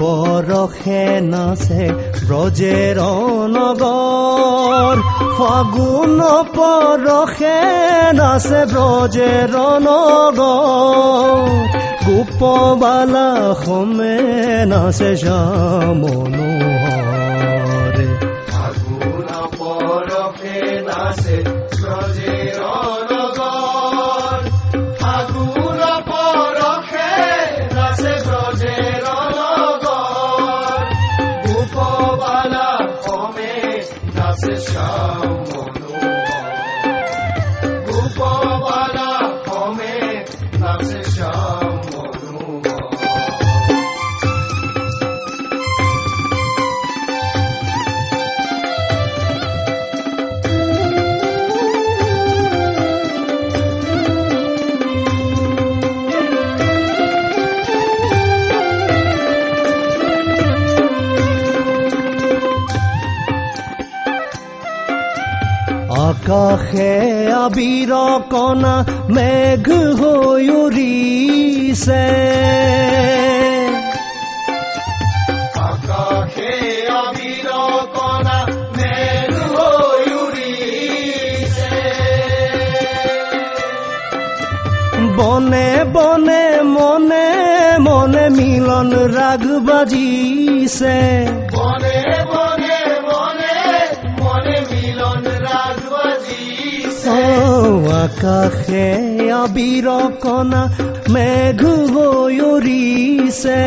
পৰখে নাচে ব্ৰজেৰ নগৰ, ফাগুন পৰখে নাচে ব্ৰজেৰ নগৰ, গোপবালা সমে নাচে শ্যাম মনোহৰ। ফাগুন পৰখে নাচে ব্ৰজেৰ নগৰ, ফাগুন পৰখে নাচে ব্ৰজেৰ শ্যাম মনোহৰ, গোপবালা সমে নাচে শ্যাম মনোহৰ। আকাশে আবিৰ কণা মেঘ হৈ উৰিছে, আকাশে আবিৰ কণা মেঘ হৈ উৰিছে, বনে বনে মনে মনে মিলন ৰাগ বাজিছে, বনে বনে মনে মনে মিলন ৰাগ বাজিছে। আকাশে আবিৰ কণা মেঘ হৈ উৰিছে,